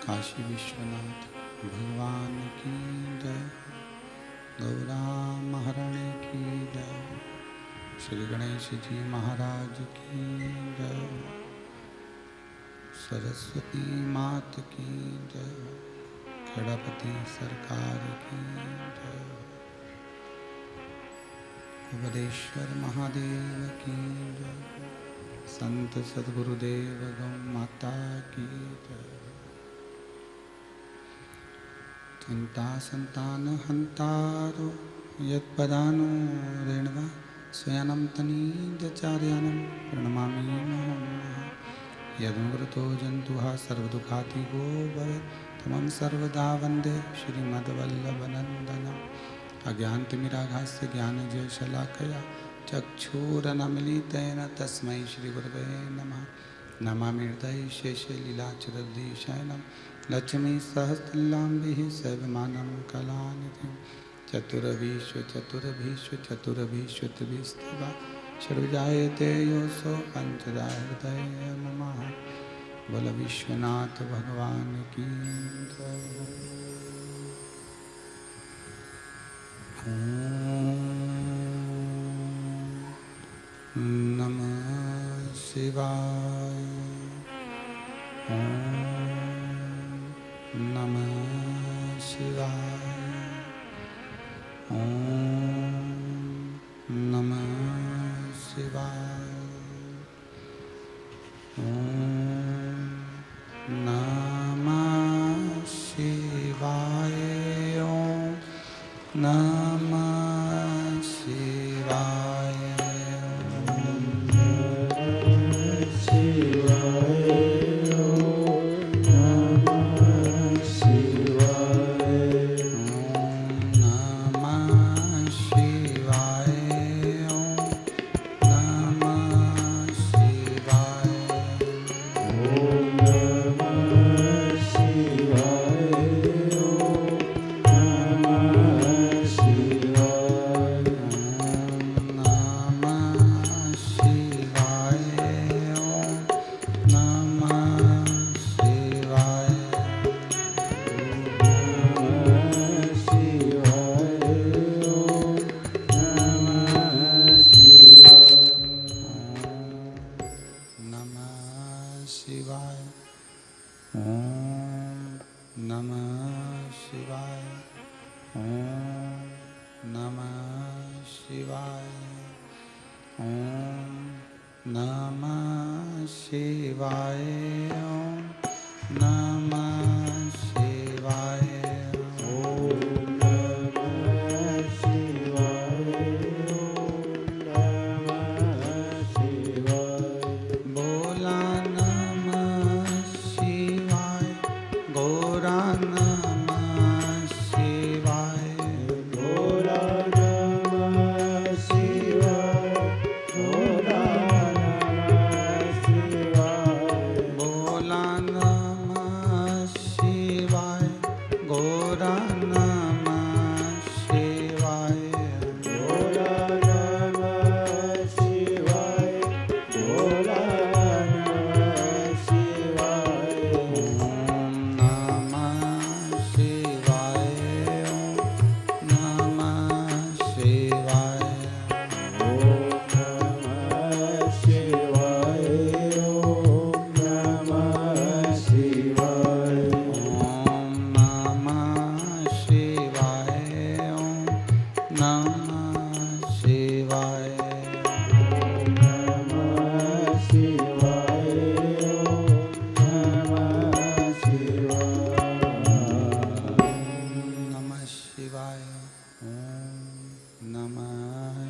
काशी विश्वनाथ भगवान की जय। गौरा महारानी की जय। श्री गणेश जी महाराज की जय। सरस्वती मात की जय। खड़ापति सरकार की जय। उपदेश्वर महादेव की जय। संत सद्गुरुदेव गौ माता की जय। चिंता संतान हंतारो यत्पदानो रेणवा स्वयं तनीचार्यानं प्रणमामि मुहुः। यदुमृतो जंतुः सर्वदुःखातिगो भवेत् तमं सर्वदा वन्दे श्रीमद्वल्लभनन्दनम्। अज्ञानतिमिराघास्य ज्ञानजयशलाकया चक्षुरनमिलितेन तस्मै श्रीगुरवे नमः। नमामि हृदये शेषलीलाचरधीशयनं लक्ष्मीसहस्रलाम्बिः सर्वमानं कलानिधिं। चतुरभीष्वचतुरभीष्वचतुरभीष्वतिभिस्तिवा षड्जायते योऽसो पञ्चदा हृदय नमः। बोल विश्वनाथ भगवान की जय। नमः शिवाय। नमः शिवाय। नमः शिवाय। नमः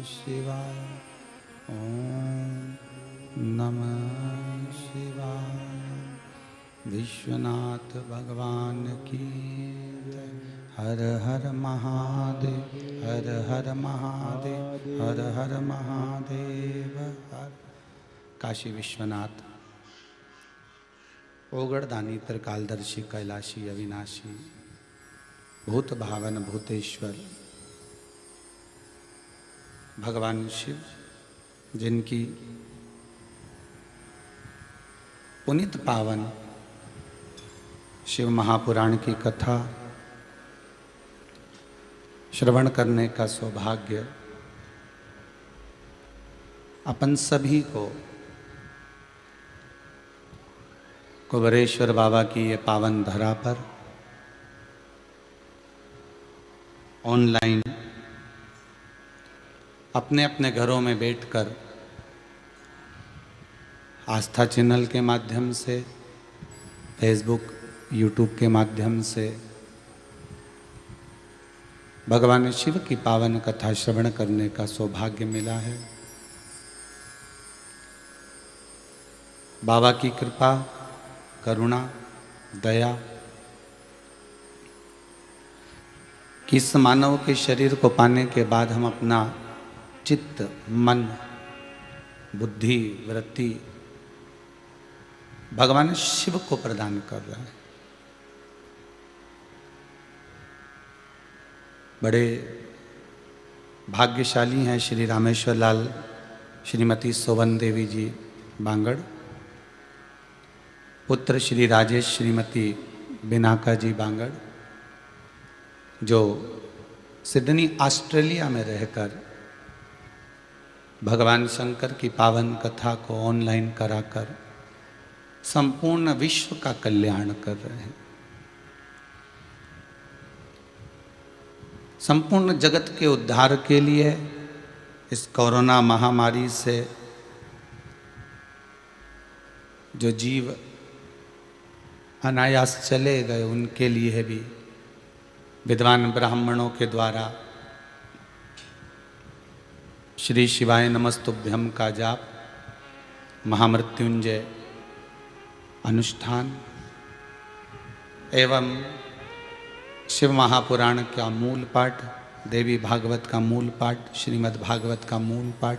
शिवाय। नमः शिवाय। विश्वनाथ भगवान की जय। हर हर महादेव। हर हर महादेव। हर हर महादेव। हर काशी विश्वनाथ ओगड़दानी त्रिकालदर्शी कैलाशी अविनाशी भूत भावन भूतेश्वर भगवान शिव जिनकी पुनित पावन शिव महापुराण की कथा श्रवण करने का सौभाग्य अपन सभी को कुबेरेश्वर बाबा की ये पावन धरा पर ऑनलाइन अपने अपने घरों में बैठकर आस्था चैनल के माध्यम से, फेसबुक, यूट्यूब के माध्यम से भगवान शिव की पावन कथा श्रवण करने का सौभाग्य मिला है। बाबा की कृपा, करुणा, दया कि इस मानव के शरीर को पाने के बाद हम अपना चित्त, मन, बुद्धि, वृत्ति भगवान शिव को प्रदान कर रहे हैं। बड़े भाग्यशाली हैं श्री रामेश्वर लाल, श्रीमती सोवन देवी जी बांगड़, पुत्र श्री राजेश, श्रीमती बिनाका जी बांगड़, जो सिडनी ऑस्ट्रेलिया में रहकर भगवान शंकर की पावन कथा को ऑनलाइन कराकर संपूर्ण विश्व का कल्याण कर रहे हैं। संपूर्ण जगत के उद्धार के लिए इस कोरोना महामारी से जो जीव अनायास चले गए, उनके लिए भी विद्वान ब्राह्मणों के द्वारा श्री शिवाय नमस्तुभ्यम का जाप, महामृत्युंजय अनुष्ठान एवं शिव महापुराण का मूल पाठ, देवी भागवत का मूल पाठ, श्रीमद् भागवत का मूल पाठ,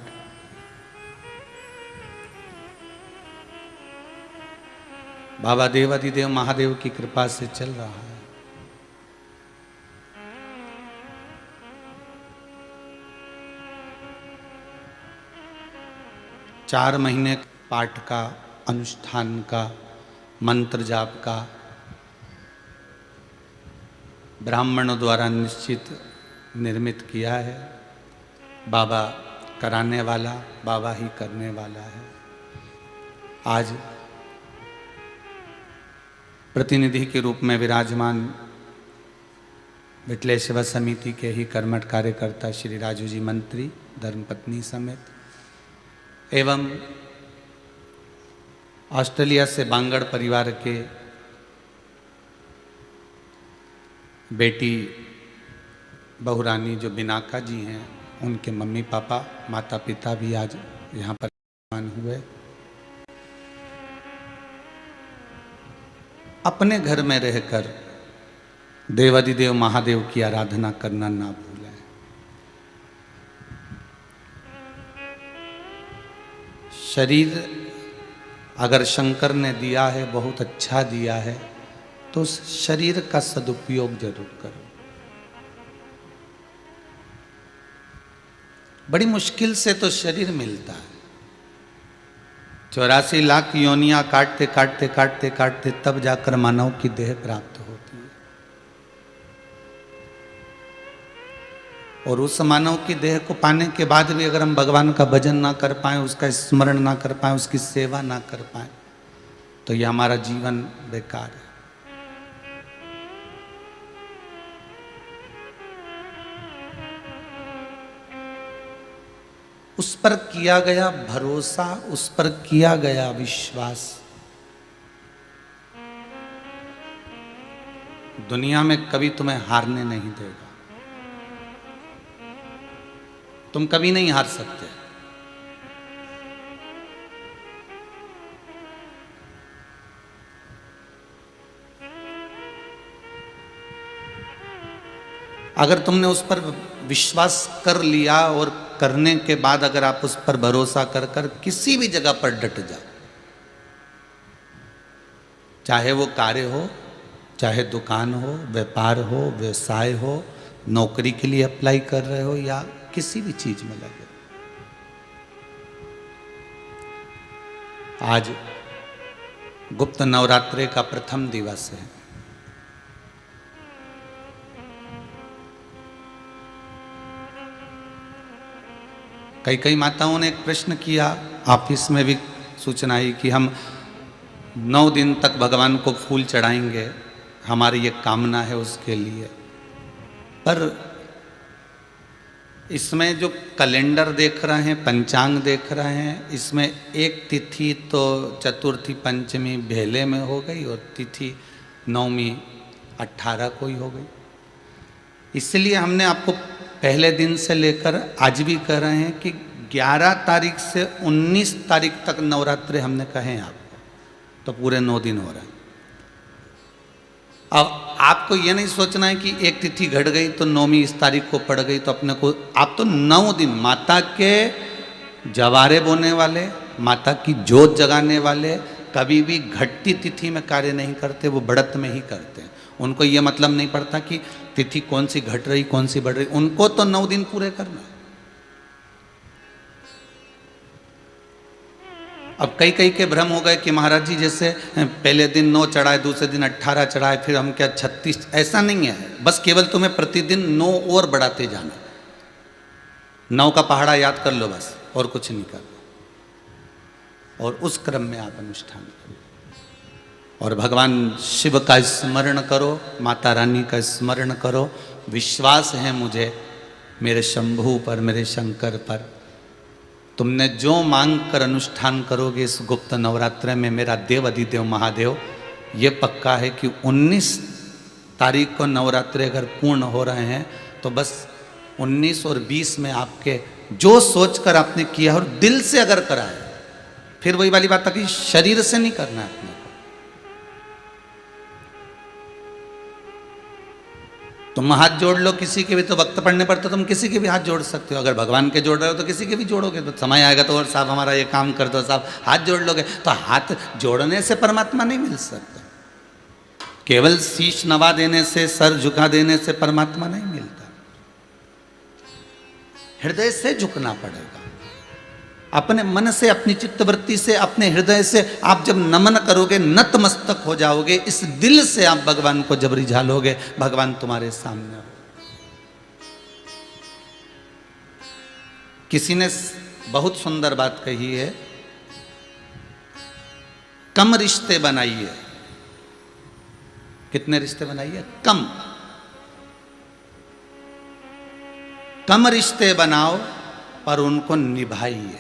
बाबा देवादिदेव महादेव की कृपा से चल रहा है। चार महीने पाठ का, अनुष्ठान का, मंत्र जाप का ब्राह्मणों द्वारा निश्चित निर्मित किया है। बाबा कराने वाला, बाबा ही करने वाला है। आज प्रतिनिधि के रूप में विराजमान विटले सेवा समिति के ही कर्मठ कार्यकर्ता श्री राजू जी मंत्री, धर्मपत्नी समेत, एवं ऑस्ट्रेलिया से बांगड़ परिवार के बेटी बहुरानी जो बिनाका जी हैं, उनके मम्मी पापा, माता पिता भी आज यहाँ पर विराजमान हुए। अपने घर में रहकर देवादिदेव महादेव की आराधना करना ना भूलें। शरीर अगर शंकर ने दिया है, बहुत अच्छा दिया है, तो उस शरीर का सदुपयोग जरूर करो। बड़ी मुश्किल से तो शरीर मिलता है। 84 लाख योनियां काटते काटते काटते काटते तब जाकर मानव की देह प्राप्त होती है। और उस मानव की देह को पाने के बाद भी अगर हम भगवान का भजन ना कर पाए, उसका स्मरण ना कर पाए, उसकी सेवा ना कर पाए, तो यह हमारा जीवन बेकार है। उस पर किया गया भरोसा, उस पर किया गया विश्वास दुनिया में कभी तुम्हें हारने नहीं देगा। तुम कभी नहीं हार सकते। अगर तुमने उस पर विश्वास कर लिया और करने के बाद अगर आप उस पर भरोसा कर कर किसी भी जगह पर डट जाओ, चाहे वो कार्य हो, चाहे दुकान हो, व्यापार हो, व्यवसाय हो, नौकरी के लिए अप्लाई कर रहे हो या किसी भी चीज में लगे, आज गुप्त नवरात्रे का प्रथम दिवस है। कई कई माताओं ने एक प्रश्न किया, ऑफिस में भी सूचना आई कि हम 9 दिन तक भगवान को फूल चढ़ाएंगे, हमारी ये कामना है उसके लिए। पर इसमें जो कैलेंडर देख रहे हैं, पंचांग देख रहे हैं, इसमें एक तिथि तो चतुर्थी पंचमी भेले में हो गई और तिथि नवमी 18 को ही हो गई। इसलिए हमने आपको पहले दिन से लेकर आज भी कह रहे हैं कि 11 तारीख से 19 तारीख तक नवरात्रे हमने कहे हैं आपको, तो पूरे 9 दिन हो रहे हैं। अब आपको ये नहीं सोचना है कि एक तिथि घट गई तो नौवीं इस तारीख को पड़ गई तो अपने को, आप तो 9 दिन माता के जवारे बोने वाले, माता की जोत जगाने वाले कभी भी घटती तिथि में कार्य नहीं करते, वो बढ़त में ही करते हैं। उनको ये मतलब नहीं पड़ता कि तिथि कौन सी घट रही कौन सी बढ़ रही, उनको तो 9 दिन पूरे करना। अब कई कई के भ्रम हो गए कि महाराज जी जैसे पहले दिन 9 चढ़ाए, दूसरे दिन 18 चढ़ाए, फिर हम क्या 36, ऐसा नहीं है। बस केवल तुम्हें प्रतिदिन 9 और बढ़ाते जाना, 9 का पहाड़ा याद कर लो बस, और कुछ नहीं करना। और उस क्रम में आप अनुष्ठान करो और भगवान शिव का स्मरण करो, माता रानी का स्मरण करो। विश्वास है मुझे मेरे शंभू पर, मेरे शंकर पर, तुमने जो मांग कर अनुष्ठान करोगे इस गुप्त नवरात्र में, मेरा देव अधिदेव महादेव ये पक्का है कि 19 तारीख को नवरात्रे अगर पूर्ण हो रहे हैं तो बस 19 और 20 में आपके जो सोचकर आपने किया और दिल से अगर करा है, फिर वही वाली बात है कि शरीर से नहीं करना है अपने को। तुम हाथ जोड़ लो किसी के भी, तो वक्त पड़ने पर तो तुम किसी के भी हाथ जोड़ सकते हो। अगर भगवान के जोड़ रहे हो तो किसी के भी जोड़ोगे, तो समय आएगा तो और साहब हमारा ये काम कर दो साहब, हाथ जोड़ लोगे। तो हाथ जोड़ने से परमात्मा नहीं मिल सकता, केवल शीश नवा देने से, सर झुका देने से परमात्मा नहीं मिलता। हृदय से झुकना पड़ेगा, अपने मन से, अपनी चित्तवृत्ति से, अपने हृदय से। आप जब नमन करोगे, नतमस्तक हो जाओगे, इस दिल से आप भगवान को जब रिझालोगे, भगवान तुम्हारे सामने हो। किसी ने बहुत सुंदर बात कही है, कम रिश्ते बनाइए। कितने रिश्ते बनाइए? कम रिश्ते बनाओ पर उनको निभाइए।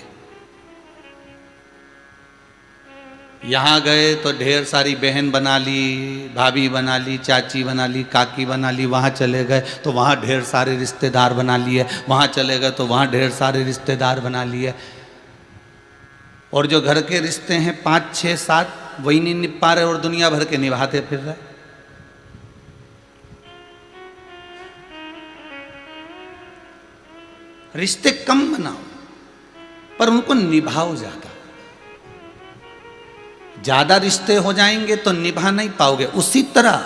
यहाँ गए तो ढेर सारी बहन बना ली, भाभी बना ली, चाची बना ली, काकी बना ली। वहाँ चले गए तो वहाँ ढेर सारे रिश्तेदार बना लिए, वहाँ चले गए तो वहाँ ढेर सारे रिश्तेदार बना लिए। और जो घर के रिश्ते हैं 5, 6, 7 वही नहीं निभ पा रहे और दुनिया भर के निभाते फिर रहे। रिश्ते कम बनाओ पर उनको निभाओ ज्यादा। ज्यादा रिश्ते हो जाएंगे तो निभा नहीं पाओगे। उसी तरह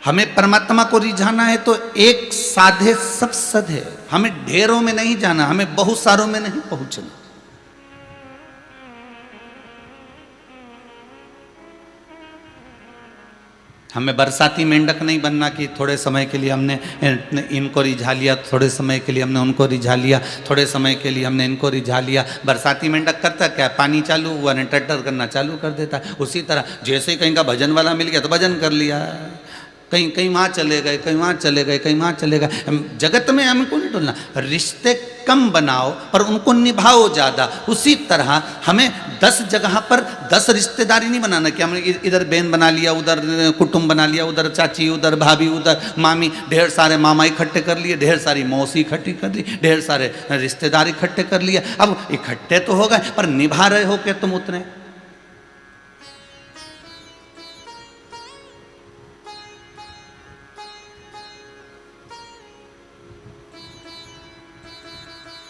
हमें परमात्मा को रिझाना है तो एक साधे सब सधे। हमें ढेरों में नहीं जाना, हमें बहुत सारों में नहीं पहुंचना। हमें बरसाती मेंढक नहीं बनना कि थोड़े समय के लिए हमने इनको रिझा लिया, थोड़े समय के लिए हमने उनको रिझा लिया, थोड़े समय के लिए हमने इनको रिझा लिया। बरसाती मेंढक करता क्या, पानी चालू हुआ ने टट्टर करना चालू कर देता है। उसी तरह जैसे ही कहीं का भजन वाला मिल गया तो भजन कर लिया, कहीं कहीं वहाँ चले गए, कहीं वहाँ चले गए, कहीं वहाँ चले गए। जगत में हमको नहीं डुलना। रिश्ते कम बनाओ पर उनको निभाओ ज़्यादा। उसी तरह हमें 10 जगह पर 10 रिश्तेदारी नहीं बनाना कि हमने इधर बहन बना लिया, उधर कुटुंब बना लिया, उधर चाची, उधर भाभी, उधर मामी, ढेर सारे मामा इकट्ठे कर लिए, ढेर सारी मौसी इकट्ठी कर ली, ढेर सारे रिश्तेदार इकट्ठे कर लिए। अब इकट्ठे तो हो गए पर निभा रहे हो क्या तुम उतने?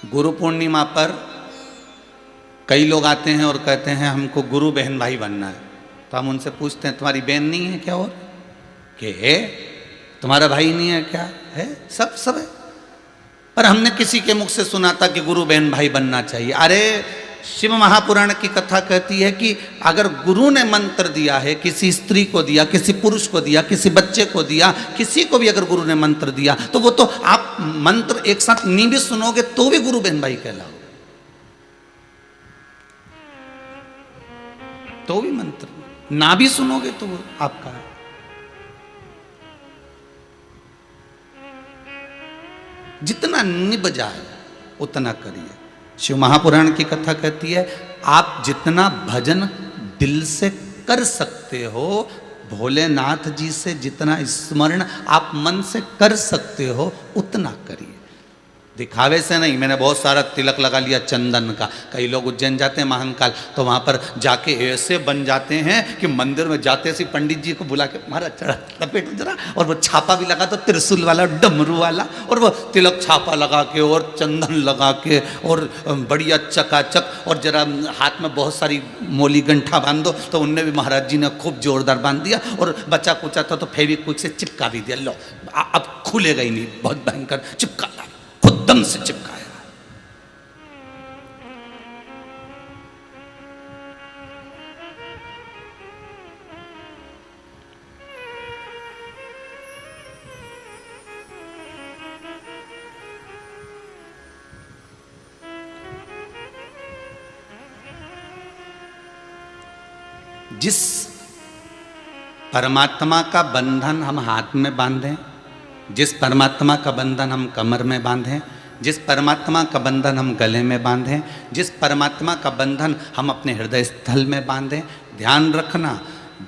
गुरु पूर्णिमा पर कई लोग आते हैं और कहते हैं हमको गुरु बहन भाई बनना है। तो हम उनसे पूछते हैं तुम्हारी बहन नहीं है क्या? और के है? तुम्हारा भाई नहीं है क्या? है, सब है। पर हमने किसी के मुख से सुना था कि गुरु बहन भाई बनना चाहिए। अरे शिव महापुराण की कथा कहती है कि अगर गुरु ने मंत्र दिया है, किसी स्त्री को दिया, किसी पुरुष को दिया, किसी बच्चे को दिया, किसी को भी अगर गुरु ने मंत्र दिया, तो वो तो आप मंत्र एक साथ नहीं भी सुनोगे तो भी गुरु बहन भाई कहलाओ, तो भी मंत्र ना भी सुनोगे तो वो आपका है। जितना निभ जाए उतना करिए। शिव महापुराण की कथा कहती है आप जितना भजन दिल से कर सकते हो, भोलेनाथ जी से जितना स्मरण आप मन से कर सकते हो उतना करिए, दिखावे से नहीं। मैंने बहुत सारा तिलक लगा लिया चंदन का। कई लोग उज्जैन जाते हैं महाकाल, तो वहाँ पर जाके ऐसे बन जाते हैं कि मंदिर में जाते से पंडित जी को बुला के महाराज चढ़ा लपेट जरा, और वो छापा भी लगा, तो त्रिशूल वाला डमरू वाला, और वो तिलक छापा लगा के और चंदन लगा के और बढ़िया चकाचक, और जरा हाथ में बहुत सारी मोली गंठा बांध दो, तो उनने भी महाराज जी ने खूब जोरदार बांध दिया, और बचा कुचा था तो फेविक्विक से चिपका भी दिया। लो अब खुलेगा ही नहीं, बहुत भयंकर चिपका दम से चिपकाया। जिस परमात्मा का बंधन हम हाथ में बांधें, जिस परमात्मा का बंधन हम कमर में बांधें, जिस परमात्मा का बंधन हम गले में बांधें, जिस परमात्मा का बंधन हम अपने हृदय स्थल में बांधें, ध्यान रखना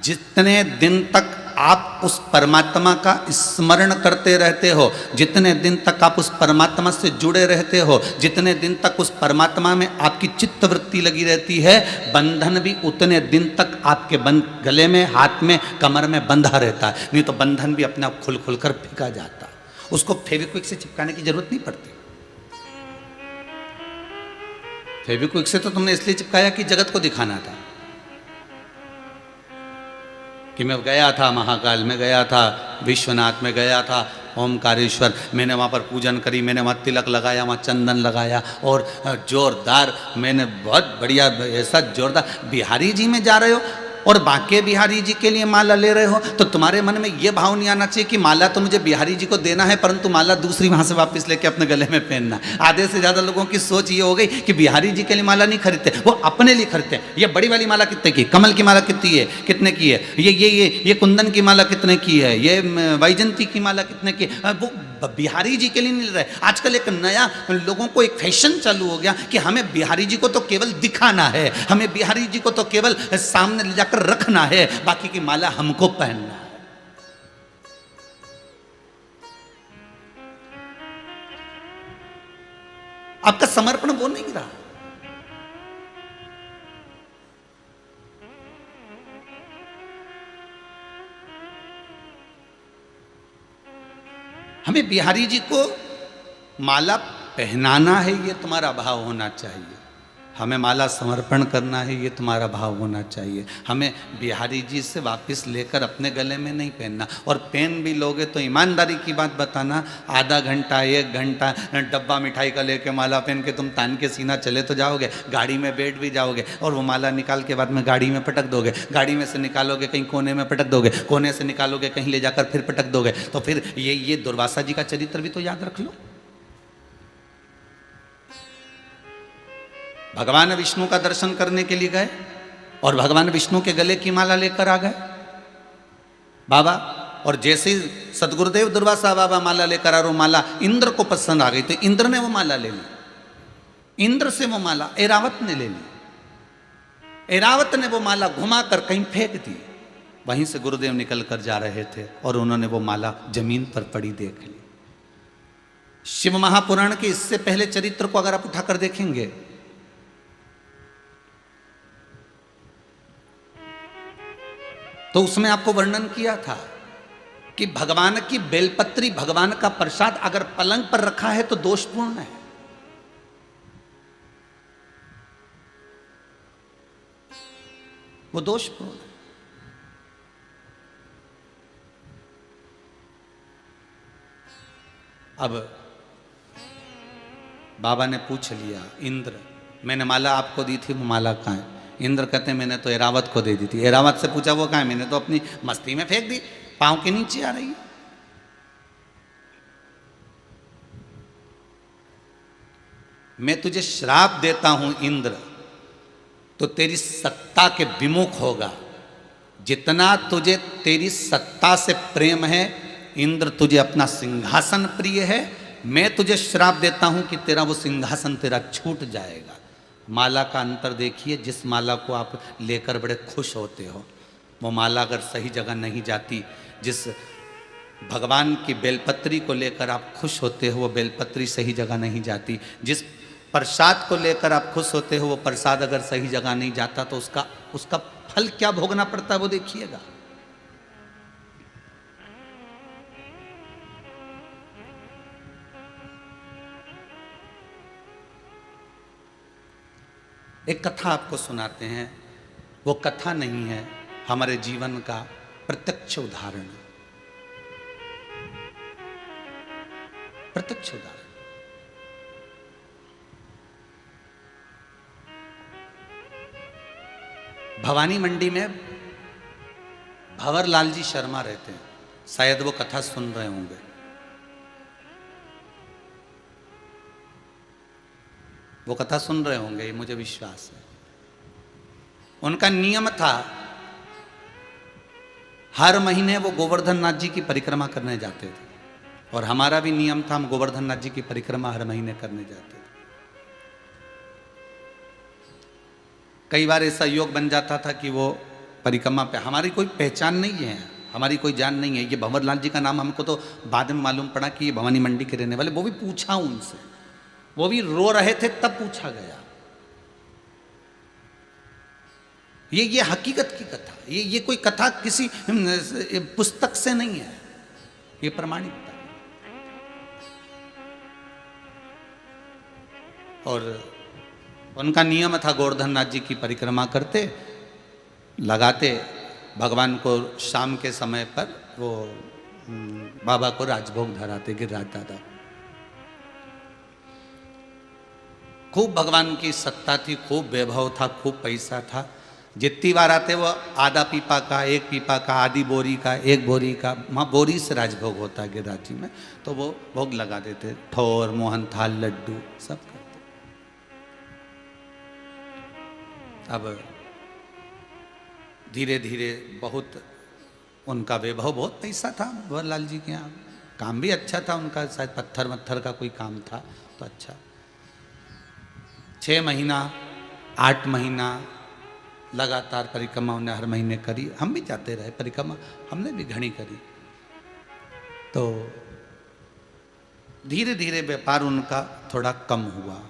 जितने दिन तक आप उस परमात्मा का स्मरण करते रहते हो, जितने दिन तक आप उस परमात्मा से जुड़े रहते हो, जितने दिन तक उस परमात्मा में आपकी चित्त वृत्ति लगी रहती है, बंधन भी उतने दिन तक आपके गले में, हाथ में, कमर में बंधा रहता है। नहीं तो बंधन भी अपने आप खुल खुल कर फेंका जाता है, उसको फेविक्विक से चिपकाने की जरूरत नहीं पड़ती। फेविक्विक से तो तुमने इसलिए चिपकाया कि जगत को दिखाना था कि मैं गया था, महाकाल में गया था, विश्वनाथ में गया था, ओमकारेश्वर, मैंने वहाँ पर पूजन करी, मैंने वहाँ तिलक लगाया, वहाँ चंदन लगाया, और जोरदार मैंने बहुत बढ़िया ऐसा जोरदार। बिहारी जी में जा रहे हो और बांके बिहारी जी के लिए माला ले रहे हो, तो तुम्हारे मन में ये भाव नहीं आना चाहिए कि माला तो मुझे बिहारी जी को देना है, परंतु माला दूसरी वहाँ से वापस लेके अपने गले में पहनना। आधे से ज़्यादा लोगों की सोच ये हो गई कि बिहारी जी के लिए माला नहीं खरीदते, वो अपने लिए खरीदते हैं। ये बड़ी वाली माला कितने की, कमल की माला कितनी है, कितने की है, ये कुंदन की माला कितने की है, ये वैजंती की माला कितने की है, वो बिहारी जी के लिए नहीं ले रहे। आजकल एक नया लोगों को एक फैशन चालू हो गया कि हमें बिहारी जी को तो केवल दिखाना है, हमें बिहारी जी को तो केवल सामने ले जाकर रखना है, बाकी की माला हमको पहनना है। आपका समर्पण वो नहीं रहा। हमें बिहारी जी को माला पहनाना है, ये तुम्हारा भाव होना चाहिए। हमें माला समर्पण करना है, ये तुम्हारा भाव होना चाहिए। हमें बिहारी जी से वापस लेकर अपने गले में नहीं पहनना। और पेन भी लोगे तो ईमानदारी की बात बताना, आधा घंटा, 1 घंटा डब्बा मिठाई का लेके माला पहन के तुम तान के सीना चले तो जाओगे, गाड़ी में बैठ भी जाओगे, और वो माला निकाल के बाद में गाड़ी में पटक दोगे, गाड़ी में से निकालोगे कहीं कोने में पटक दोगे, कोने से निकालोगे कहीं ले जाकर फिर पटक दोगे। तो फिर ये दुर्वासा जी का चरित्र भी तो याद रख लो। भगवान विष्णु का दर्शन करने के लिए गए और भगवान विष्णु के गले की माला लेकर आ गए बाबा, और जैसे ही सदगुरुदेव दुर्वासा बाबा माला लेकर आ रहे, माला इंद्र को पसंद आ गई, तो इंद्र ने वो माला ले ली। इंद्र से वो माला ऐरावत ने ले ली। ऐरावत ने वो माला घुमाकर कहीं फेंक दी। वहीं से गुरुदेव निकल कर जा रहे थे और उन्होंने वो माला जमीन पर पड़ी देख ली। शिव महापुराण के इससे पहले चरित्र को अगर आप उठाकर देखेंगे तो उसमें आपको वर्णन किया था कि भगवान की बेलपत्री, भगवान का प्रसाद अगर पलंग पर रखा है तो दोषपूर्ण है। वो दोषपूर्ण है। अब बाबा ने पूछ लिया, इंद्र मैंने माला आपको दी थी, वो माला कहाँ है? इंद्र कहते हैं मैंने तो एरावत को दे दी थी। एरावत से पूछा वो कहाँ है? मैंने तो अपनी मस्ती में फेंक दी, पाँव के नीचे आ रही है। मैं तुझे श्राप देता हूं इंद्र, तो तेरी सत्ता के विमुख होगा। जितना तुझे तेरी सत्ता से प्रेम है इंद्र, तुझे अपना सिंहासन प्रिय है, मैं तुझे श्राप देता हूं कि तेरा वो सिंहासन तेरा छूट जाएगा। माला का अंतर देखिए, जिस माला को आप लेकर बड़े खुश होते हो, वो माला अगर सही जगह नहीं जाती, जिस भगवान की बेलपत्री को लेकर आप खुश होते हो, वो बेलपत्री सही जगह नहीं जाती। जिस प्रसाद को लेकर आप खुश होते हो, वो प्रसाद अगर सही जगह नहीं जाता तो उसका फल क्या भोगना पड़ता है वो देखिएगा। एक कथा आपको सुनाते हैं, वो कथा नहीं है, हमारे जीवन का प्रत्यक्ष उदाहरण, प्रत्यक्ष उदाहरण। भवानी मंडी में भंवरलाल जी शर्मा रहते हैं, शायद वो कथा सुन रहे होंगे। वो कथा सुन रहे होंगे, ये मुझे विश्वास है। उनका नियम था, हर महीने वो गोवर्धन नाथ जी की परिक्रमा करने जाते थे, और हमारा भी नियम था, हम गोवर्धन नाथ जी की परिक्रमा हर महीने करने जाते थे। कई बार ऐसा योग बन जाता था कि वो परिक्रमा पे हमारी कोई पहचान नहीं है, हमारी कोई जान नहीं है। ये भंवरलाल जी का नाम हमको तो बाद में मालूम पड़ा कि ये भवानी मंडी के रहने वाले, वो भी पूछा उनसे, वो भी रो रहे थे तब पूछा गया। ये हकीकत की कथा, ये कोई कथा किसी पुस्तक से नहीं है, ये प्रमाणित था। और उनका नियम था, गोवर्धन नाथ जी की परिक्रमा करते, लगाते, भगवान को शाम के समय पर वो बाबा को राजभोग धराते, गिरिराज दादा। खूब भगवान की सत्ता थी, खूब वैभव था, खूब पैसा था। जितनी बार आते वो आधा पीपा का, एक पीपा का, आधी बोरी का, एक बोरी का, वहाँ बोरी से राजभोग होता है गिरिराज जी में, तो वो भोग लगा देते, ठोर, मोहन थाल, लड्डू सब करते। अब धीरे धीरे बहुत उनका वैभव, बहुत पैसा था भंवरलाल जी के यहाँ, काम भी अच्छा था उनका, शायद पत्थर वत्थर का कोई काम था तो अच्छा। 6 महीना 8 महीना लगातार परिक्रमा उन्हें हर महीने करी। हम भी जाते रहे परिक्रमा, हमने भी घनी करी। तो धीरे धीरे व्यापार उनका थोड़ा कम हुआ।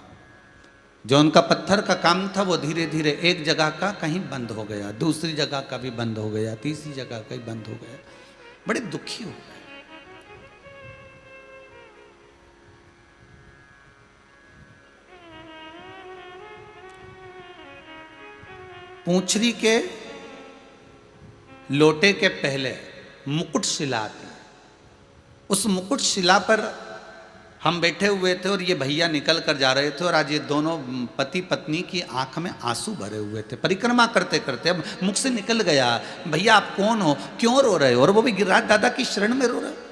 जो उनका पत्थर का काम था वो धीरे धीरे एक जगह का कहीं बंद हो गया, दूसरी जगह का भी बंद हो गया, तीसरी जगह का भी बंद हो गया। बड़े दुखी हो गए। पूंछरी के लोटे के पहले मुकुट शिला थी, उस मुकुट शिला पर हम बैठे हुए थे और ये भैया निकल कर जा रहे थे, और आज ये दोनों पति पत्नी की आंख में आंसू भरे हुए थे परिक्रमा करते करते। अब मुख से निकल गया, भैया आप कौन हो, क्यों रो रहे हो? और वो भी गिरिराज दादा की शरण में रो रहे।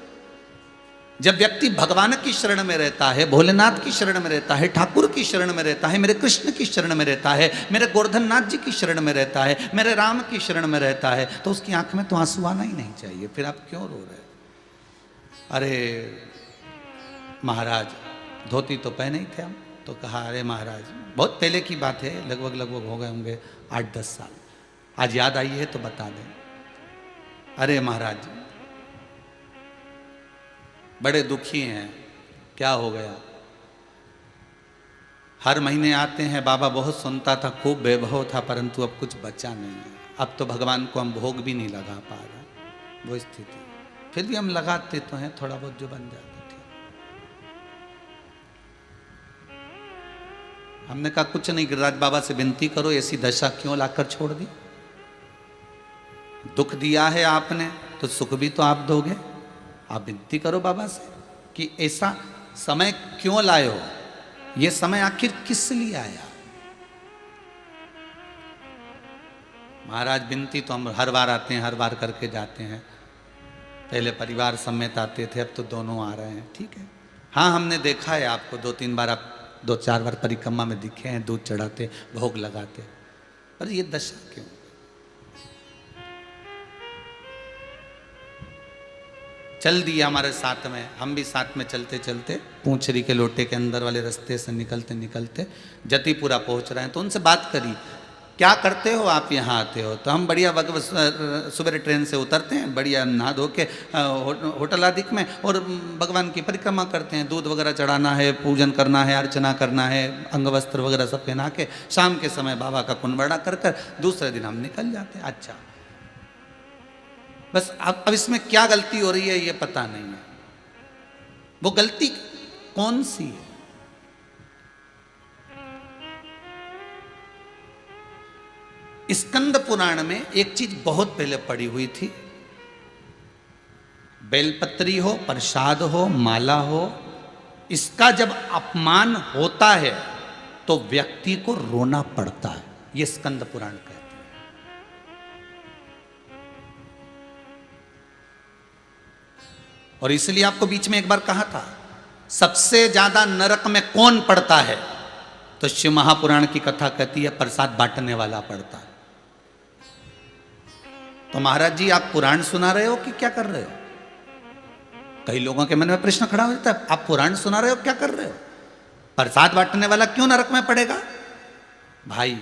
जब व्यक्ति भगवान की शरण में रहता है, भोलेनाथ की शरण में रहता है, ठाकुर की शरण में रहता है, मेरे कृष्ण की शरण में रहता है, मेरे गोवर्धन नाथ जी की शरण में रहता है, मेरे राम की शरण में रहता है, तो उसकी आंख में तो आंसू आना ही नहीं चाहिए। फिर आप क्यों रो रहे? अरे महाराज, धोती तो पहने ही थे हम। तो कहा अरे महाराज, बहुत पहले की बात है, लगभग हो गए होंगे 8-10 साल, आज याद आई है तो बता दें। अरे महाराज बड़े दुखी हैं, क्या हो गया? हर महीने आते हैं, बाबा बहुत सुनता था, खूब वैभव था, परंतु अब कुछ बचा नहीं है। अब तो भगवान को हम भोग भी नहीं लगा पा रहे, वो स्थिति। फिर भी हम लगाते तो हैं, थोड़ा बहुत जो बन जाता। हमने कहा कुछ नहीं, गिरिराज बाबा से विनती करो, ऐसी दशा क्यों लाकर छोड़ दी? दुख दिया है आपने तो सुख भी तो आप दोगे। आप विनती करो बाबा से कि ऐसा समय क्यों लाए हो, ये समय आखिर किस लिए आया? महाराज विनती तो हम हर बार आते हैं, हर बार करके जाते हैं। पहले परिवार समेत आते थे, अब तो दोनों आ रहे हैं। ठीक है, हाँ हमने देखा है आपको 2-3 बार, आप 2-4 बार परिक्रमा में दिखे हैं, दूध चढ़ाते, भोग लगाते, पर ये दशा क्यों? चल दिया हमारे साथ में, हम भी साथ में चलते चलते पूंछरी के लोटे के अंदर वाले रास्ते से निकलते निकलते जतिपुरा पहुंच रहे हैं। तो उनसे बात करी, क्या करते हो आप यहाँ आते हो? तो हम बढ़िया सुबह ट्रेन से उतरते हैं, बढ़िया नहा धो के होटल आदि में, और भगवान की परिक्रमा करते हैं। दूध वगैरह चढ़ाना है, पूजन करना है, अर्चना करना है, अंग वस्त्र वगैरह सब पहना के शाम के समय बाबा का कुंभड़ा कर कर दूसरे दिन हम निकल जाते हैं। अच्छा, बस अब इसमें क्या गलती हो रही है ये पता नहीं है। वो गलती कौन सी है? स्कंद पुराण में एक चीज बहुत पहले पड़ी हुई थी, बेलपत्री हो, प्रसाद हो, माला हो, इसका जब अपमान होता है तो व्यक्ति को रोना पड़ता है। ये स्कंद पुराण कहते हैं। और इसलिए आपको बीच में एक बार कहा था, सबसे ज्यादा नरक में कौन पड़ता है? तो शिव महापुराण की कथा कहती है प्रसाद बांटने वाला पड़ता है। तो महाराज जी आप पुराण सुना रहे हो कि क्या कर रहे हो? कई लोगों के मन में प्रश्न खड़ा हो जाता है, आप पुराण सुना रहे हो क्या कर रहे हो? प्रसाद बांटने वाला क्यों नरक में पड़ेगा? भाई,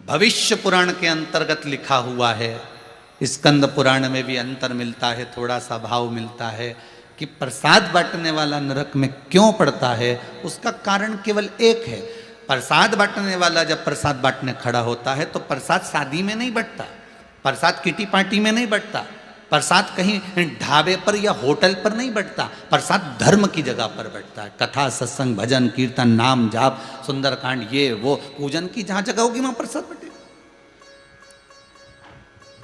भविष्य पुराण के अंतर्गत लिखा हुआ है, स्कंद पुराण में भी अंतर मिलता है, थोड़ा सा भाव मिलता है कि प्रसाद बांटने वाला नरक में क्यों पड़ता है। उसका कारण केवल एक है, प्रसाद बांटने वाला जब प्रसाद बांटने खड़ा होता है तो प्रसाद शादी में नहीं बंटता, प्रसाद किटी पार्टी में नहीं बंटता, प्रसाद कहीं ढाबे पर या होटल पर नहीं बंटता, प्रसाद धर्म की जगह पर बंटता है। कथा, सत्संग, भजन, कीर्तन, नाम जाप, सुंदरकांड, ये वो पूजन की जहां जगह होगी वहां प्रसाद बंटेगा।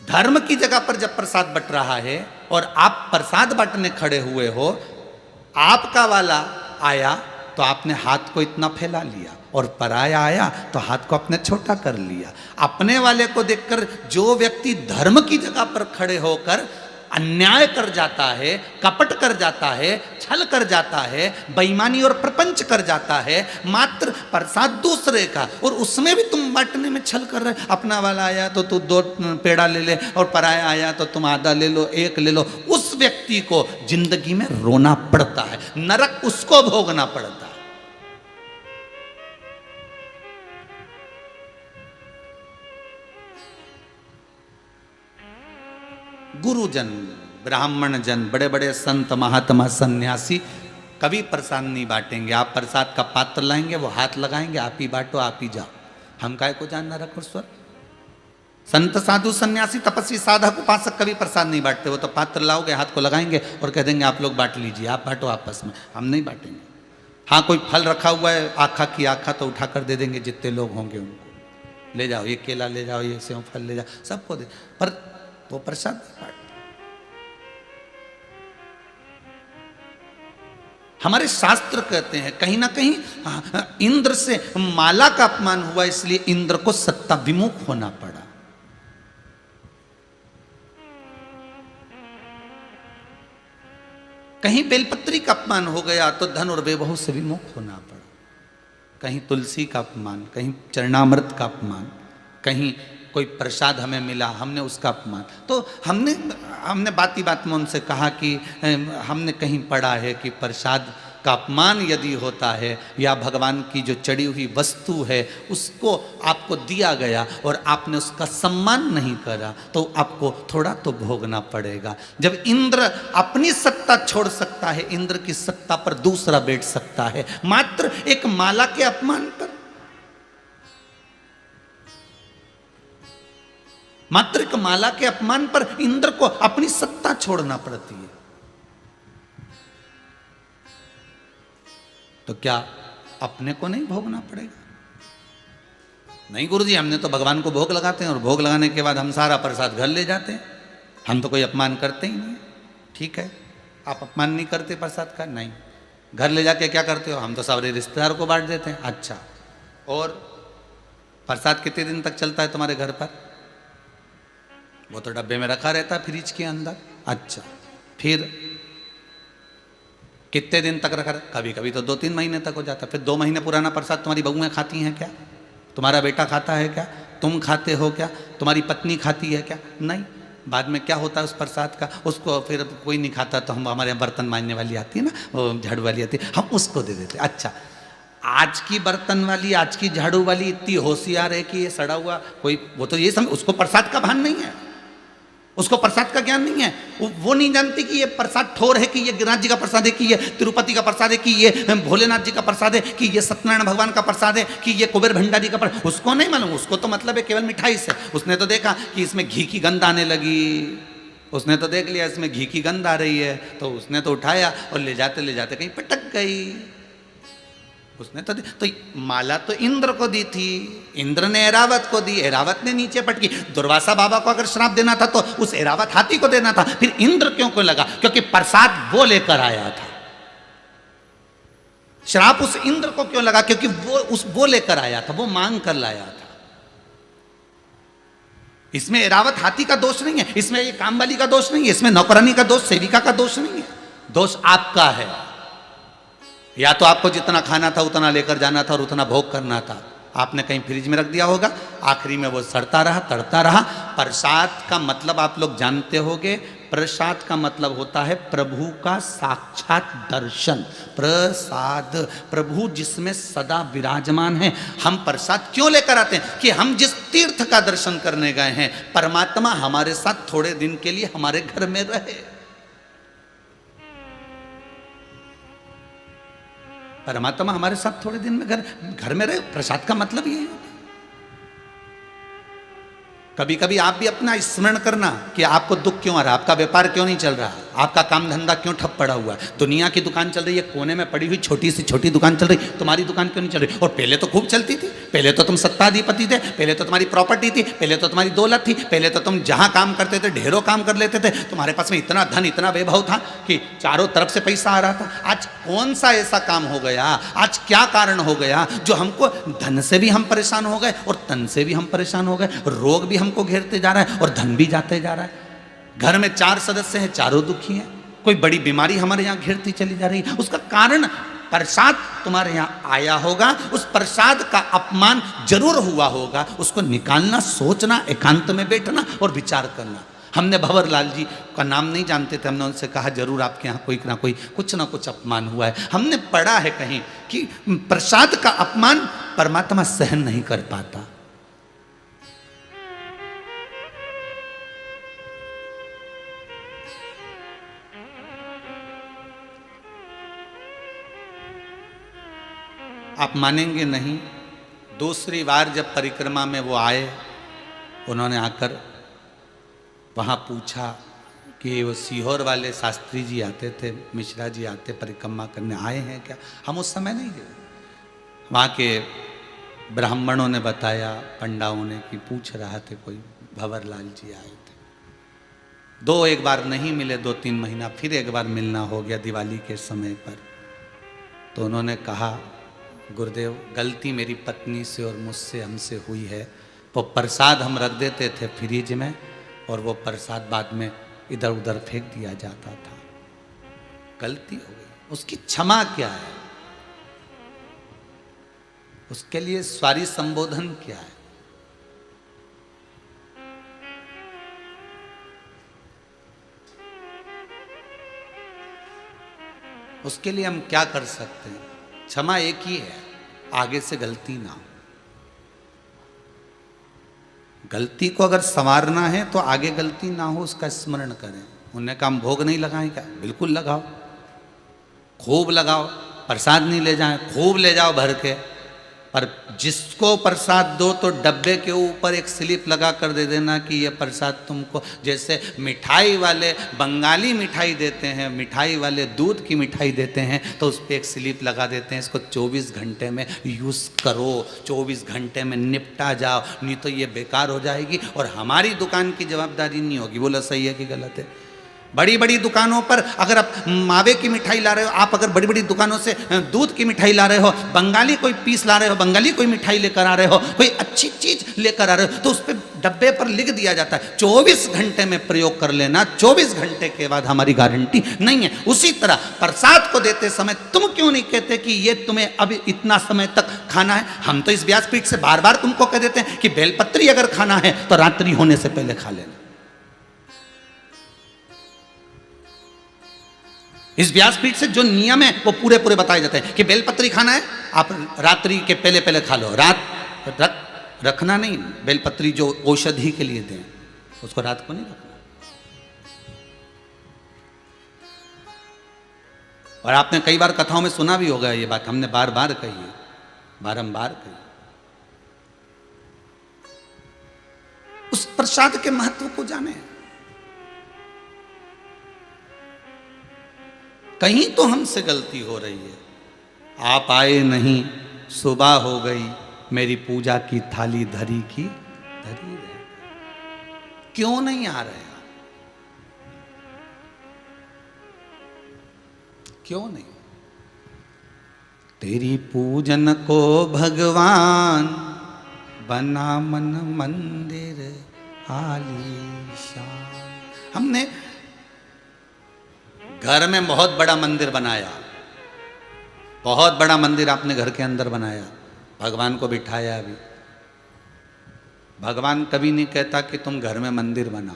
धर्म की जगह पर जब प्रसाद बंट रहा है और आप प्रसाद बांटने खड़े हुए हो, आपका वाला आया तो आपने हाथ को इतना फैला लिया, और पराया आया तो हाथ को अपने छोटा कर लिया। अपने वाले को देखकर जो व्यक्ति धर्म की जगह पर खड़े होकर अन्याय कर जाता है, कपट कर जाता है, छल कर जाता है, बेईमानी और प्रपंच कर जाता है, मात्र प्रसाद दूसरे का, और उसमें भी तुम बांटने में छल कर रहे। अपना वाला आया तो तू 2 पेड़ा ले ले, और पराया आया तो तुम आधा ले लो, 1 ले लो। उस व्यक्ति को जिंदगी में रोना पड़ता है, नरक उसको भोगना पड़ता है। गुरुजन, ब्राह्मण जन, बड़े बड़े संत, महात्मा, सन्यासी कभी प्रसाद नहीं बांटेंगे। आप प्रसाद का पात्र लाएंगे, वो हाथ लगाएंगे, आप ही बांटो, आप ही जाओ, हम काय को जानना रखो स्वर। संत, साधु, सन्यासी, तपस्वी, साधक, उपासक कभी प्रसाद नहीं बांटते। वो तो पात्र लाओगे, हाथ को लगाएंगे और कह देंगे आप लोग बांट लीजिए, आप बांटो आपस में, हम नहीं बांटेंगे। हाँ, कोई फल रखा हुआ है, आखा की आखा तो उठाकर दे देंगे, जितने लोग होंगे उनको ले जाओ, ये केला ले जाओ, ये सेव फल ले जाओ, सबको दे, पर वो प्रसाद बांट। हमारे शास्त्र कहते हैं कहीं ना कहीं इंद्र से माला का अपमान हुआ, इसलिए इंद्र को सत्ता विमुख होना पड़ा। कहीं बेलपत्री का अपमान हो गया तो धन और वैभव से विमुख होना पड़ा। कहीं तुलसी का अपमान, कहीं चरणामृत का अपमान, कहीं कोई प्रसाद हमें मिला, हमने उसका अपमान। तो हमने बाती बात में उनसे कहा कि हमने कहीं पढ़ा है कि प्रसाद का अपमान यदि होता है या भगवान की जो चढ़ी हुई वस्तु है उसको आपको दिया गया और आपने उसका सम्मान नहीं करा तो आपको थोड़ा तो भोगना पड़ेगा। जब इंद्र अपनी सत्ता छोड़ सकता है, इंद्र की सत्ता पर दूसरा बैठ सकता है मात्र एक माला के अपमान पर, मात्र एक माला के अपमान पर इंद्र को अपनी सत्ता छोड़ना पड़ती है। तो क्या अपने को नहीं भोगना पड़ेगा? नहीं गुरुजी, हमने तो भगवान को भोग लगाते हैं और भोग लगाने के बाद हम सारा प्रसाद घर ले जाते हैं, हम तो कोई अपमान करते ही नहीं। ठीक है, आप अपमान नहीं करते प्रसाद का? नहीं। घर ले जाके क्या करते हो? हम तो सारे रिश्तेदार को बांट देते हैं। अच्छा, और प्रसाद कितने दिन तक चलता है तुम्हारे घर पर? वो तो डब्बे में रखा रहता है फ्रिज के अंदर। अच्छा, फिर कितने दिन तक रखा? कभी कभी तो 2-3 महीने तक हो जाता। फिर 2 महीने पुराना प्रसाद तुम्हारी बहुएं खाती हैं क्या? तुम्हारा बेटा खाता है क्या? तुम खाते हो क्या? तुम्हारी पत्नी खाती है क्या? नहीं। बाद में क्या होता है उस प्रसाद का? उसको फिर कोई नहीं खाता तो हम, हमारे यहाँ बर्तन मांजने वाली आती है ना, वो झाड़ू वाली आती है, हम उसको दे देते। अच्छा, आज की बर्तन वाली, आज की झाड़ू वाली इतनी होशियार है कि ये सड़ा हुआ कोई, वो तो ये समझ, उसको प्रसाद का भान नहीं है, उसको प्रसाद का ज्ञान नहीं है। वो नहीं जानती कि ये प्रसाद ठोर है, कि ये गिरिराज जी का प्रसाद है, कि ये तिरुपति का प्रसाद है, कि ये भोलेनाथ जी का प्रसाद है, कि ये सत्यनारायण भगवान का प्रसाद है, कि ये कुबेर भंडारी का प्रसाद। उसको नहीं मालूम, उसको तो मतलब है केवल मिठाई से। उसने तो देखा कि इसमें घी की गंध आने लगी, उसने तो देख लिया इसमें घी की गंध आ रही है, तो उसने तो उठाया और ले जाते कहीं पटक गई। उसने तो माला तो इंद्र को दी थी, इंद्र ने ऐरावत को दी, ऐरावत ने नीचे पटकी। दुर्वासा बाबा को अगर श्राप देना था तो उस ऐरावत हाथी को देना था, फिर इंद्र क्यों को लगा? क्योंकि प्रसाद वो लेकर आया था। श्राप उस इंद्र को क्यों लगा? क्योंकि वो लेकर आया था, वो मांग कर लाया था। इसमें ऐरावत हाथी का दोष नहीं है, इसमें ये कामवाली का दोष नहीं है, इसमें नौकरानी का दोष, सेविका का दोष नहीं है। दोष आपका है। या तो आपको जितना खाना था उतना लेकर जाना था और उतना भोग करना था, आपने कहीं फ्रिज में रख दिया होगा, आखिरी में वो सड़ता रहा, तड़ता रहा। प्रसाद का मतलब आप लोग जानते होंगे, प्रसाद का मतलब होता है प्रभु का साक्षात दर्शन। प्रसाद, प्रभु जिसमें सदा विराजमान है। हम प्रसाद क्यों लेकर आते हैं? कि हम जिस तीर्थ का दर्शन करने गए हैं, परमात्मा हमारे साथ थोड़े दिन के लिए हमारे घर में रहे। परमात्मा हमारे साथ थोड़े दिन में घर में रहे। प्रसाद का मतलब ये है। कभी कभी आप भी अपना स्मरण करना कि आपको दुख क्यों आ रहा है, आपका व्यापार क्यों नहीं चल रहा, आपका काम धंधा क्यों ठप पड़ा हुआ है। दुनिया की दुकान चल रही है, कोने में पड़ी हुई छोटी सी छोटी दुकान चल रही, तुम्हारी दुकान क्यों नहीं चल रही? और पहले तो खूब चलती थी, पहले तो तुम सत्ताधिपति थे, पहले तो तुम्हारी प्रॉपर्टी थी, पहले तो तुम्हारी दौलत थी, पहले तो तुम जहां काम करते थे ढेरों काम कर लेते थे, तुम्हारे पास में इतना धन, इतना वैभव था कि चारों तरफ से पैसा आ रहा था। आज कौन सा ऐसा काम हो गया, आज क्या कारण हो गया जो हमको धन से भी हम परेशान हो गए और तन से भी हम परेशान हो गए, रोग भी हमको घेरते जा रहा है और धन भी जाते जा रहा है। घर में 4 सदस्य हैं, चारों दुखी हैं, कोई बड़ी बीमारी हमारे यहाँ घेरती चली जा रही है। उसका कारण प्रसाद तुम्हारे यहाँ आया होगा, उस प्रसाद का अपमान जरूर हुआ होगा, उसको निकालना, सोचना, एकांत में बैठना और विचार करना। हमने भंवरलाल जी का नाम नहीं जानते थे, हमने उनसे कहा जरूर आपके यहाँ कोई ना कोई कुछ ना कुछ अपमान हुआ है। हमने पढ़ा है कहीं कि प्रसाद का अपमान परमात्मा सहन नहीं कर पाता। आप मानेंगे नहीं, दूसरी बार जब परिक्रमा में वो आए, उन्होंने आकर वहाँ पूछा कि वो सीहोर वाले शास्त्री जी आते थे, मिश्रा जी आते परिक्रमा करने, आए हैं क्या? हम उस समय नहीं गए। वहाँ के ब्राह्मणों ने बताया, पंडाओं ने, कि पूछ रहा थे कोई भंवरलाल जी आए थे। एक बार नहीं मिले, 2-3 महीना फिर एक बार मिलना हो गया दिवाली के समय पर। तो उन्होंने कहा, गुरुदेव गलती मेरी पत्नी से और मुझसे, हमसे हुई है। वो प्रसाद हम रख देते थे फ्रिज में और वो प्रसाद बाद में इधर उधर फेंक दिया जाता था। गलती हो गई, उसकी क्षमा क्या है? उसके लिए सॉरी संबोधन क्या है? उसके लिए हम क्या कर सकते हैं? क्षमा एक ही है, आगे से गलती ना हो। गलती को अगर संवारना है तो आगे गलती ना हो उसका स्मरण करें। उन्हें कहा हम भोग नहीं लगाएं क्या? बिल्कुल लगाओ, खूब लगाओ। प्रसाद नहीं ले जाएं, खूब ले जाओ भर के। पर जिसको प्रसाद दो तो डब्बे के ऊपर एक स्लिप लगा कर दे देना कि ये प्रसाद तुमको। जैसे मिठाई वाले, बंगाली मिठाई देते हैं, मिठाई वाले दूध की मिठाई देते हैं तो उस पर एक स्लिप लगा देते हैं, इसको 24 घंटे में यूज़ करो, 24 घंटे में निपटा जाओ, नहीं तो ये बेकार हो जाएगी और हमारी दुकान की जवाबदारी नहीं होगी। बोला सही है कि गलत है? बड़ी बड़ी दुकानों पर अगर आप मावे की मिठाई ला रहे हो, आप अगर बड़ी बड़ी दुकानों से दूध की मिठाई ला रहे हो, बंगाली कोई पीस ला रहे हो, बंगाली कोई मिठाई लेकर आ रहे हो, कोई अच्छी चीज लेकर आ रहे हो, तो उस पर डब्बे पर लिख दिया जाता है 24 घंटे में प्रयोग कर लेना, 24 घंटे के बाद हमारी गारंटी नहीं है। उसी तरह प्रसाद को देते समय तुम क्यों नहीं कहते कि ये तुम्हें अभी इतना समय तक खाना है? हम तो इस व्यासपीठ से बार बार तुमको कह देते हैं कि बेलपत्री अगर खाना है तो रात्रि होने से पहले खा लेना। इस व्यासपीठ से जो नियम है वो पूरे पूरे बताए जाते हैं कि बेलपत्री खाना है, आप रात्रि के पहले पहले खा लो। रखना नहीं, बेलपत्री जो औषधि के लिए दें उसको रात को नहीं रखना। और आपने कई बार कथाओं में सुना भी होगा ये बात, हमने बार बार कही है, बारंबार कही। उस प्रसाद के महत्व को जाने। कहीं तो हमसे गलती हो रही है। आप आए नहीं, सुबह हो गई, मेरी पूजा की थाली धरी की धरी रह। क्यों नहीं आ रहे आप? क्यों नहीं? तेरी पूजन को भगवान बना मन मंदिर आलीशान। हमने घर में बहुत बड़ा मंदिर बनाया, बहुत बड़ा मंदिर आपने घर के अंदर बनाया, भगवान को बिठाया। अभी भगवान कभी नहीं कहता कि तुम घर में मंदिर बनाओ।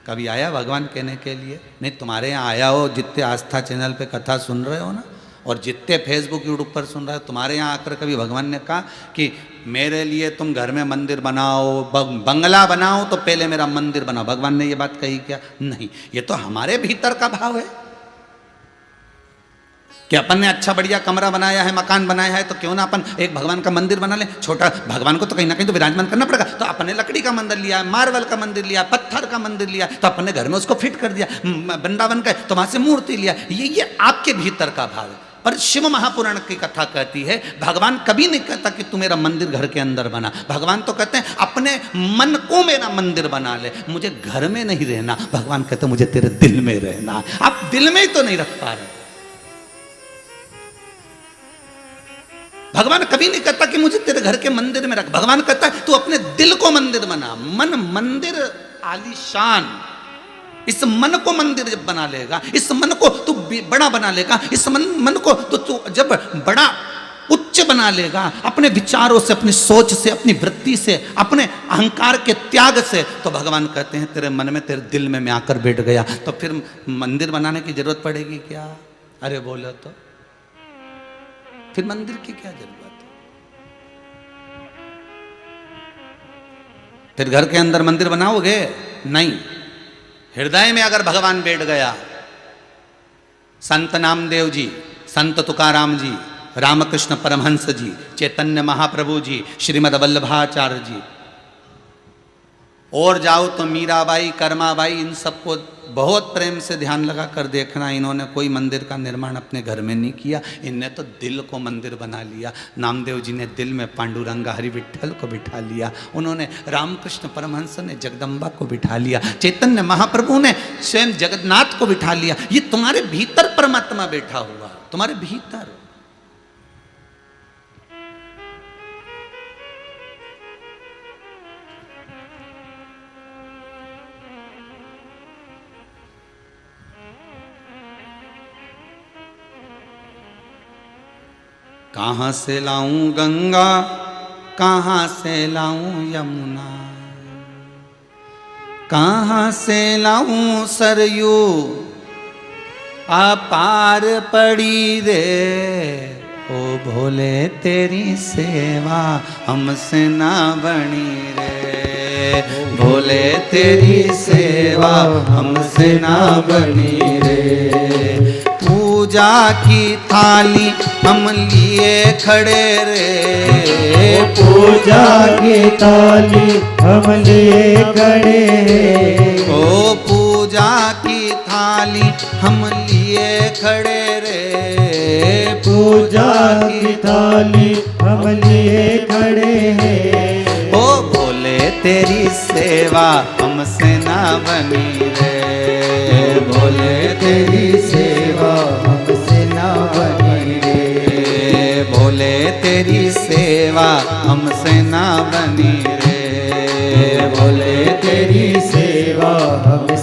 कभी आया भगवान कहने के लिए? नहीं। तुम्हारे यहाँ आया हो, जितने आस्था चैनल पे कथा सुन रहे हो ना, और जितने फेसबुक यूट्यूब पर सुन रहे हो, तुम्हारे यहाँ आकर कभी भगवान ने कहा कि मेरे लिए तुम घर में मंदिर बनाओ, बंगला बनाओ तो पहले मेरा मंदिर बनाओ? भगवान ने ये बात कही क्या? नहीं। ये तो हमारे भीतर का भाव है कि अपन ने अच्छा बढ़िया कमरा बनाया है, मकान बनाया है, तो क्यों ना अपन एक भगवान का मंदिर बना ले। छोटा भगवान को तो कहीं ना कहीं तो विराजमान करना पड़ेगा। तो अपन ने लकड़ी का मंदिर लिया, मार्बल का मंदिर लिया, पत्थर का मंदिर लिया, तो अपन ने घर में उसको फिट कर दिया। वृंदावन का तो वहां से मूर्ति लिया। ये आपके भीतर का भाव है। पर शिव महापुराण की कथा कहती है भगवान कभी नहीं कहता कि तू मेरा मंदिर घर के अंदर बना। भगवान तो कहते हैं अपने मन को मेरा मंदिर बना ले, मुझे घर में नहीं रहना। भगवान कहते मुझे तेरे दिल में रहना। आप दिल में ही तो नहीं रख पा रहे। भगवान कभी नहीं कहता कि मुझे तेरे घर के मंदिर में रख। भगवान कहता है तू अपने दिल को मंदिर बना। मन मंदिर आलीशान। इस मन को मंदिर जब बना लेगा, इस मन को तू बड़ा बना लेगा, इस मन को तो तू जब बड़ा उच्च बना लेगा, अपने विचारों से, अपनी सोच से, अपनी वृत्ति से, अपने अहंकार के त्याग से, तो भगवान कहते हैं तेरे मन में, तेरे दिल में मैं आकर बैठ गया। तो फिर मंदिर बनाने की जरूरत पड़ेगी क्या? अरे बोलो तो फिर मंदिर की क्या जरूरत है? फिर घर के अंदर मंदिर बनाओगे? नहीं। हृदय में अगर भगवान बैठ गया, संत नामदेव जी, संत तुकाराम जी, रामकृष्ण परमहंस जी, चैतन्य महाप्रभु जी, श्रीमद वल्लभाचार्य जी, और जाओ तो मीराबाई, कर्माबाई, इन सबको बहुत प्रेम से ध्यान लगा कर देखना। इन्होंने कोई मंदिर का निर्माण अपने घर में नहीं किया, इनने तो दिल को मंदिर बना लिया। नामदेव जी ने दिल में पांडुरंगा हरि विठल को बिठा लिया, उन्होंने रामकृष्ण परमहंस ने जगदम्बा को बिठा लिया, चैतन्य महाप्रभु ने स्वयं जगन्नाथ को बिठा लिया। ये तुम्हारे भीतर परमात्मा बैठा हुआ, तुम्हारे भीतर। कहाँ से लाऊं गंगा, कहाँ से लाऊं यमुना, कहाँ से लाऊं सरयू, अपार पड़ी रे। ओ भोले तेरी सेवा हमसे ना बनी रे, भोले तेरी सेवा हमसे ना बनी रे। पूजा की थाली हम लिए खड़े रे, पूजा की थाली हम लिए खड़े रे। ओ पूजा की थाली हम लिए खड़े रे, पूजा की थाली हम लिए खड़े हैं। ओ भोले तेरी सेवा हमसे ना बनी रे, भोले तेरी सेवा हमसे ना बनी रे, भोले तेरी सेवा हमसे ना बनी रे, भोले तेरी सेवा हमसे